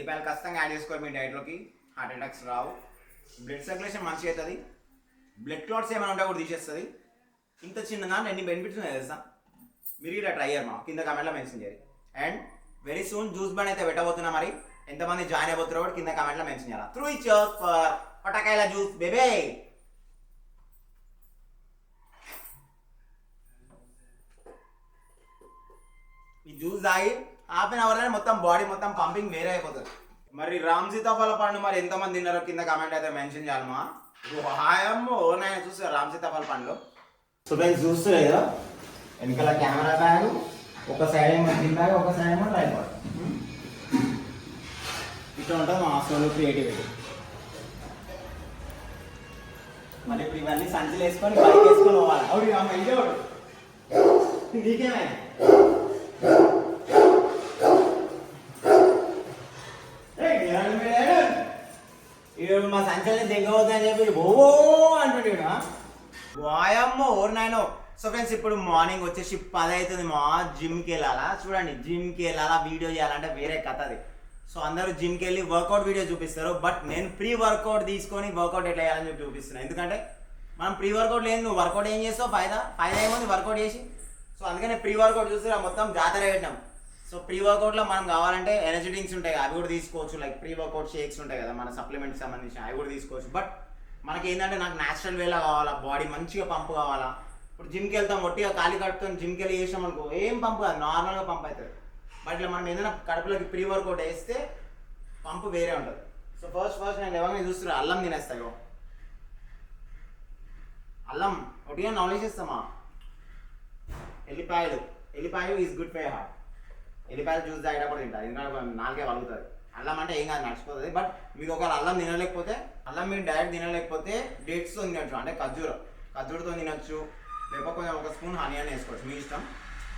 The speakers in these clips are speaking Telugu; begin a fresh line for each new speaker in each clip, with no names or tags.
ఎల్లిపాయలు ఖచ్చితంగా యాడ్ చేసుకోవాలి మీ డైట్లోకి. హార్ట్ అటాక్స్ రావు, బ్లడ్ సర్క్యులేషన్ మంచిగా అవుతుంది, బ్లడ్ క్లాట్స్ ఏమైనా ఉంటే కూడా తీసేస్తుంది. ఇంత చిన్నదా ఎన్ని బెనిఫిట్స్ ఉన్నాయి తెలుసా? మీరు ఇలా ట్రై చేయరు, మా కింద కమెంట్లో మెన్షన్ చేయాలి. And very soon juice bund అయితే పెట్టబోతున్నా. మరి ఎంతమంది జాయిన్ అయిపోతారో కూడా కింద కమెంట్లో మెన్షన్ చేయాలి. 3 cheers ఫర్ పటాకాయల జ్యూస్ బేబే. ఈ జ్యూస్ తాగి హాఫ్ అన్ అవర్లోనే మొత్తం బాడీ మొత్తం పంపింగ్ వేరే అయిపోతుంది. మరి రామ్ సీతాఫల పండు మరి ఎంతమంది తిన్నారో కింద కామెంట్ అయితే మెన్షన్ చేయాలమ్మా. హాయమ్మో నేను చూస్తాను రామ్ సీతాఫల పండ్లు. సో ఫ్రెండ్స్ చూస్తున్నాయి కదా వెనకాల కెమెరా బ్యాగ్, ఒక సైడ్ ఏమో జిమ్ బ్యాగ్, ఒక సైడ్ ఏమో ట్రైపాడ్. ఇట్లా ఉంటుంది మా హాస్టల్లో క్రియేటివిటీ. మరి ఇప్పుడు ఇవన్నీ సంచులు వేసుకొని బైక్ వేసుకొని పోవాలి. అవుడు అమ్మ ఇదేవాడు నీకేమే మా సంచల్ని దిగవద్దని చెప్పి ఓ అంటున్నాడు. వాయమ్మో ఓర్ నాయనో. సో ఫ్రెండ్స్ ఇప్పుడు మార్నింగ్ వచ్చేసి 10 అవుతుంది. మా జిమ్కి వెళ్ళాలా చూడండి, జిమ్కి వెళ్ళాలా వీడియో చేయాలంటే వేరే కథ అది. సో అందరూ జిమ్కి వెళ్ళి వర్కౌట్ వీడియో చూపిస్తారు, బట్ నేను ప్రీ వర్కౌట్ తీసుకొని వర్కౌట్ ఎట్లా చేయాలని చెప్పి చూపిస్తున్నాను. ఎందుకంటే మనం ప్రీ వర్కౌట్ లేదు, నువ్వు వర్కౌట్ ఏం చేస్తావు, ఫైదా ఏముంది వర్కౌట్ చేసి. సో అందుకనే ప్రీ వర్కౌట్ చూస్తే మొత్తం జాతర పెట్టినాం. సో ప్రీ వర్కౌట్లో మనం కావాలంటే ఎనర్జీ డ్రింక్స్ ఉంటాయి అవి కూడా తీసుకోవచ్చు, లైక్ ప్రీ వర్కౌట్ షేక్స్ ఉంటాయి కదా మన సప్లిమెంట్స్ సంబంధించిన అవి కూడా తీసుకోవచ్చు. బట్ మనకి ఏంటంటే నాకు న్యాచురల్ వేలా కావాలా, బాడీ మంచిగా పంపు కావాలా. ఇప్పుడు జిమ్కి వెళ్తాం ఒట్టిగా ఖాళీ కడుపుతాం, జిమ్కి వెళ్ళి చేసాం అనుకో ఏం పంపు కాదు, నార్మల్గా పంప్ అవుతుంది. బట్ ఇట్లా మనం ఏదైనా కడుపులోకి ప్రీ వర్కౌట్ వేస్తే పంపు వేరే ఉంటుంది. సో ఫస్ట్ నేను ఎవరిని చూస్తున్నా అల్లం తినేస్తాయి. అల్లం ఒట్టిగా నాలెడ్జ్ ఇస్తామా. ఎల్లిపాయలు ఈజ్ గుడ్ ఫర్ హార్ట్. ఎల్లిపాయలు జ్యూస్ తాగేటప్పుడు తింటారు, ఎందుకంటే నాలుగే వలుగుతుంది. అల్లం అంటే ఏం కాదు నడిచిపోతుంది. బట్ మీకు ఒకవేళ అల్లం తినలేకపోతే, అల్లం మీరు డైరెక్ట్ తినలేకపోతే డేట్స్తో తినచ్చు, అంటే ఖర్జూరతో తినచ్చు, లేకపోతే కొంచెం ఒక స్పూన్ హనీ అని వేసుకోవచ్చు, మీ ఇష్టం.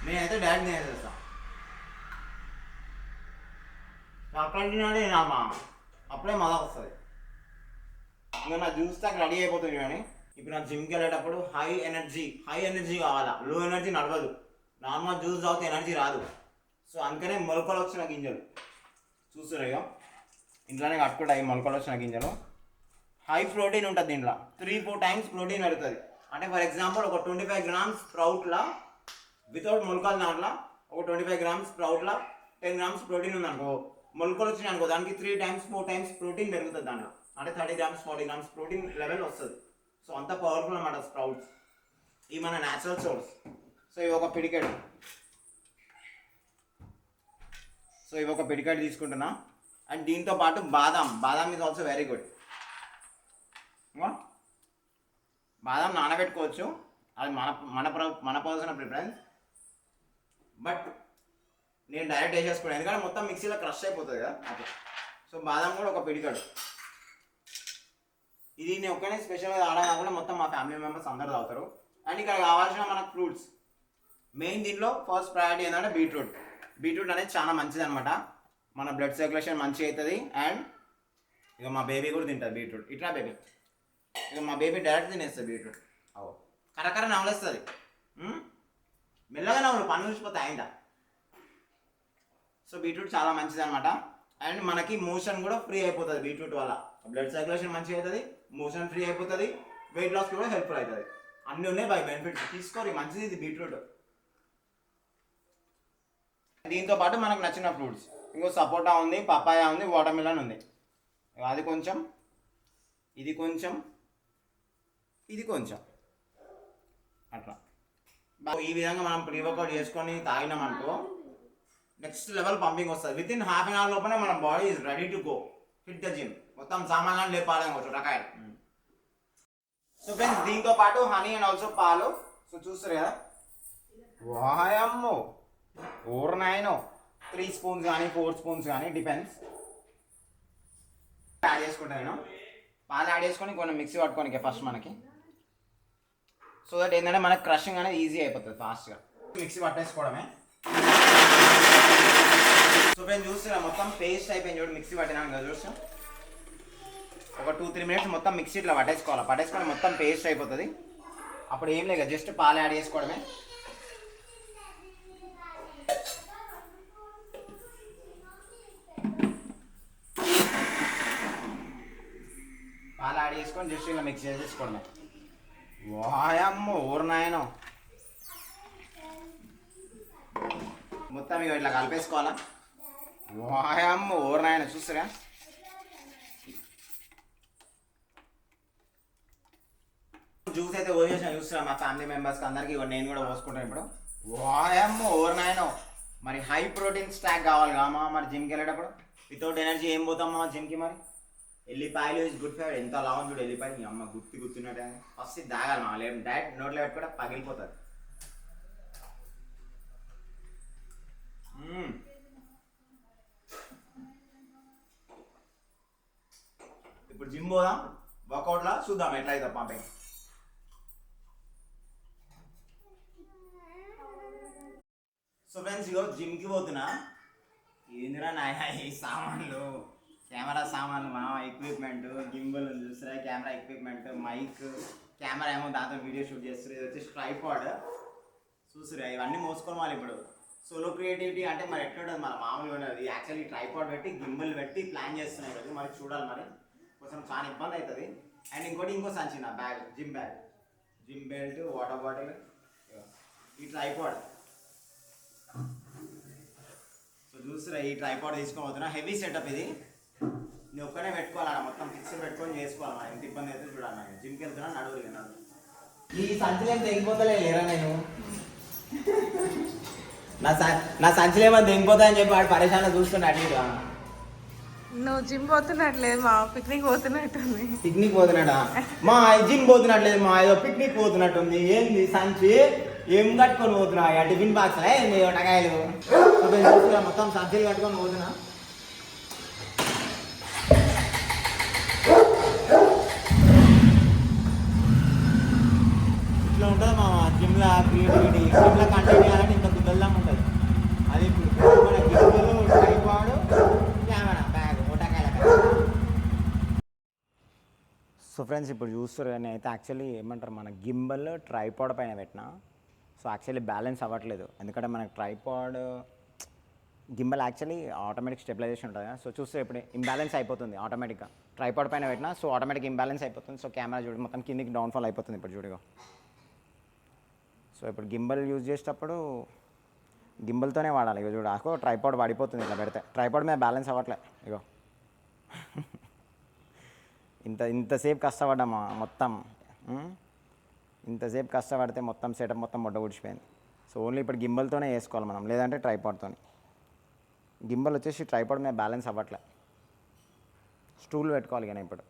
నేనైతే డైరెక్ట్ తినేసేస్తాను. అక్కడ తినాలి నామా, అప్పుడే మజా వస్తుంది. ఇంకా నా జ్యూస్ తాకి రెడీ అయిపోతుంది. కానీ ఇప్పుడు నా జిమ్కి వెళ్ళేటప్పుడు హై ఎనర్జీ కావాలా, లో ఎనర్జీ నడవదు. నార్మల్ జ్యూస్ తాగితే ఎనర్జీ రాదు. సో అందుకనే మొలకలు వచ్చిన గింజలు చూస్తున్నాయో ఇంట్లోనే కట్టుకుంటాయి. మొలకలు వచ్చిన గింజలు హై ప్రోటీన్ ఉంటుంది, దీంట్లో 3-4 times ప్రోటీన్ పెడుతుంది. అంటే ఫర్ ఎగ్జాంపుల్ ఒక 25 grams స్ప్రౌట్లా వితౌట్ మొలకలు దాంట్లో ఒక 25 grams స్ప్రౌట్లా 10 grams ప్రోటీన్ ఉందనుకో, మొలకలు వచ్చినాయి అనుకో దానికి 3-4 times ప్రోటీన్ పెరుగుతుంది దాంట్లో. అంటే 30 grams 40 grams ప్రోటీన్ లెవెల్ వస్తుంది. సో అంత పవర్ఫుల్ అన్నమాట స్ప్రౌట్స్. ఇవి మన న్యాచురల్ సోర్స్. సో ఇవి ఒక పిడికెట్ తీసుకుంటున్నా. అండ్ దీంతో పాటు బాదాం ఈజ్ ఆల్సో వెరీ గుడ్. బాదాం నానబెట్టుకోవచ్చు, అది మన పర్సనల్ ప్రిఫరెన్స్. బట్ నేను డైరెక్ట్ వేసేసుకున్నాను, ఎందుకంటే మొత్తం మిక్సీలో క్రష్ అయిపోతుంది కదా అట్లా. సో బాదాం కూడా ఒక పిడికెడు. ఇది నేను ఒక్కనే స్పెషల్గా తాగడం కాకుండా మొత్తం మా ఫ్యామిలీ మెంబర్స్ అందరూ తాగుతారు. అండ్ ఇక్కడ కావాల్సిన మనకు ఫ్రూట్స్ మెయిన్. దీంట్లో ఫస్ట్ ప్రయారిటీ ఏంటంటే బీట్రూట్ అనేది చాలా మంచిది అనమాట, మన బ్లడ్ సర్క్యులేషన్ మంచిగా అవుతుంది. అండ్ ఇక మా బేబీ కూడా తింటుంది బీట్రూట్. ఇట్లా బేబీ, ఇక మా బేబీ డైరెక్ట్ తినేస్తుంది బీట్రూట్. కరకర నవలేస్తుంది, మెల్లగా నవ్వులు పన్ను చూసిపోతాయి అయిందా. సో బీట్రూట్ చాలా మంచిది అనమాట. అండ్ మనకి మోషన్ కూడా ఫ్రీ అయిపోతుంది బీట్రూట్ వల్ల. బ్లడ్ సర్క్యులేషన్ మంచిగా అవుతుంది, మోషన్ ఫ్రీ అయిపోతుంది, వెయిట్ లాస్కి కూడా హెల్ప్ఫుల్ అవుతుంది. అన్నీ ఉన్నాయి బై బెనిఫిట్స్, తీసుకోరు, మంచిది ఇది బీట్రూట్. దీంతో పాటు మనకు నచ్చిన ఫ్రూట్స్ ఇంకో సపోటా ఉంది, పపాయ ఉంది, వాటర్ మిలన్ ఉంది. అది కొంచెం, ఇది కొంచెం, ఇది కొంచెం అట్లా. ఈ విధంగా మనం ప్రీ వర్కౌట్ చేసుకొని తాగినాం అనుకో నెక్స్ట్ లెవెల్ పంపింగ్ వస్తుంది. వితిన్ హాఫ్ అన్ అవర్ లోపలే మన body is ready to go hit the gym. మొత్తం సామాన్లు లేపాలనుకోవచ్చు రకాయలు. సో ఫ్రెండ్స్ దీంతో పాటు హనీ అండ్ ఆల్సో పాలు. సో చూస్తారు కదా, వాయమ్మో ఓర్ నాయనో 3 spoons కానీ 4 spoons కానీ డిపెండ్స్ యాడ్ చేసుకుంటాను నేను. పాలు యాడ్ చేసుకొని కొన్ని మిక్సీ పట్టుకోనికి ఫస్ట్ మనకి, సో దట్ ఏంటంటే మనకి క్రషింగ్ అనేది ఈజీ అయిపోతుంది ఫాస్ట్గా. మిక్సీ పట్టేసుకోవడమే. సో ఫ్రెండ్స్ చూస్తున్నా మొత్తం పేస్ట్ అయిపోయింది చూడు, మిక్సీ పట్టినాను కదా చూస్తాం. ఒక 2-3 minutes మొత్తం మిక్సీ ఇట్లా పట్టేసుకొని మొత్తం పేస్ట్ అయిపోతుంది. అప్పుడు ఏం లేదు, జస్ట్ పాలు యాడ్ చేసుకోవడమే. జస్ట్ ఇలా మిక్స్ చేసేసుకోవడమే. వాయమ్మో ఊరు నాయనో, మొత్తం ఇక ఇట్లా కలిపేసుకోవాలా. వాయమ్మో ఊరు నాయన చూస్తారా, జ్యూస్ అయితే పోసేసిన చూస్తున్నా మా ఫ్యామిలీ మెంబర్స్కి అందరికీ. నేను కూడా పోసుకుంటాను ఇప్పుడు. వాయమ్మో ఊరు నాయనో, మరి హై ప్రోటీన్ స్టాక్ కావాలి కామా మరి జిమ్కి వెళ్ళేటప్పుడు. వితౌట్ ఎనర్జీ ఏం పోతామా జిమ్కి మరి. ఎల్లిపాయలు ఇస్ గుడ్ ఫర్, ఎంత లాంగ్ చూడు ఎల్లిపాయ, నీ అమ్మ గుర్తున్నట్టే ఫస్ట్ ఇది తాగాలి మా, లేదు డైరెక్ట్ నోట్లో పెట్టుకుంటే పగిలిపోతుంది. ఇప్పుడు జిమ్ పోదాం, వర్కౌట్లా చూద్దాం ఎట్లా అవుతుంది పంపింగ్. సో ఫ్రెండ్స్ ఇగో జిమ్కి పోతున్నా. ఏందిరా నాయన ఈ సామాన్లు, కెమెరా సామాన్లు, మా ఎక్విప్మెంట్, గింబల్ చూస్తారా, కెమెరా ఎక్విప్మెంట్, మైక్, కెమెరా ఏమో దాంతో వీడియో షూట్ చేస్తారు. ఇది వచ్చేసి ట్రైపాడ్ చూస్తురా, ఇవన్నీ మోసుకోవాలి. ఇప్పుడు సోలో క్రియేటివిటీ అంటే మరి ఎట్లుంటుంది, మన మామూలుగా ఉన్నది. యాక్చువల్లీ ట్రైపాడ్ పెట్టి గింబల్ పెట్టి ప్లాన్ చేస్తున్నాయి కదా, మరి చూడాలి మరి కొంచెం చాలా ఇబ్బంది అవుతుంది. అండ్ ఇంకో సంచి నా bag, gym bag, gym belt, water bottle, ఈ ట్రైపాడ్. సో చూస్తురా ఈ ట్రైపాడ్ తీసుకొని పోతున్నా. హెవీ సెటప్ ఇది, నేను ఒక్కనే పెట్టుకోవాలి, మొత్తం ఫిక్స్ పెట్టుకొని చేసుకోవాలి. నాకు ఎంత ఇబ్బంది అయితే చూడాలి. నాకు జిమ్కి వెళ్తున్నా, నడువులు నడు. ఈ సంచులు ఏం తెగిపోతలే లేరా, నేను నా సంచులు ఏమో తెగిపోతాయని చెప్పి వాడు పరేషాన్లో చూస్తున్నా. అటు ఇటు
నువ్వు జిమ్ పోతున్నట్లేదు మా, పిక్నిక్ పోతున్నట్టుంది.
పిక్నిక్ పోతున్నాడా మా, జిమ్ పోతున్నట్లేదు మా, ఏదో పిక్నిక్ పోతున్నట్టుంది. ఏంది సంచి ఏం కట్టుకొని పోతున్నా, టిఫిన్ బాక్స్ ఏంది టకాయలు మొత్తం సంచులు కట్టుకొని పోతున్నా. ఇట్లా ఉంటుంది మా జిమ్లో క్రియేటివిటీ. జిమ్లో కంటెంట్ చేయాలంటే ఇంత గుద్దల్లా ఉంటుంది. అది ఇప్పుడు మన గిమ్ములు, ట్రైపాడ్, కెమెరా బ్యాగ్, టకాయల బ్యాగ్. సో ఫ్రెండ్స్ ఇప్పుడు చూస్తారు కానీ అయితే యాక్చువల్లీ ఏమంటారు, మన గింబల్ ట్రైపాడ్ పైన పెట్టినా. సో యాక్చువల్లీ బ్యాలెన్స్ అవ్వట్లేదు, ఎందుకంటే మనకు tripod gimbal actually automatic stabilisation ఉంటుంది కదా. సో చూస్తే ఇప్పుడు ఇంబ్యాలెన్స్ అయిపోతుంది ఆటోమేటిక్గా. ట్రైపాడ్ పైన పెట్టినా సో ఆటోమేటిక్ ఇంబ్యాలెన్స్ అయిపోతుంది. సో కెమెరా చూడు మొత్తం కిందికి డౌన్ఫాల్ అయిపోతుంది ఇప్పుడు చూడగా. సో ఇప్పుడు గింబల్ యూజ్ చేసేటప్పుడు గింబల్తోనే వాడాలి. ఇక చూడు ఆకో ట్రైపాడ్ పడిపోతుంది ఇట్లా పెడితే. ట్రైపాడ్ మీద బ్యాలెన్స్ అవ్వట్లే ఇగో. ఇంతసేపు కష్టపడ్డామా మొత్తం, ఇంతసేపు కష్టపడితే మొత్తం సెటప్ మొత్తం మొట్ట ఊడిచిపోయింది. సో ఓన్లీ ఇప్పుడు గింబల్తోనే వేసుకోవాలి మనం, లేదంటే ట్రైపాడ్తో. గింబల్ వచ్చేసి ట్రైపాడ్ మీద బ్యాలెన్స్ అవ్వట్లే, స్టూల్ పెట్టుకోవాలి కానీ ఇప్పుడు.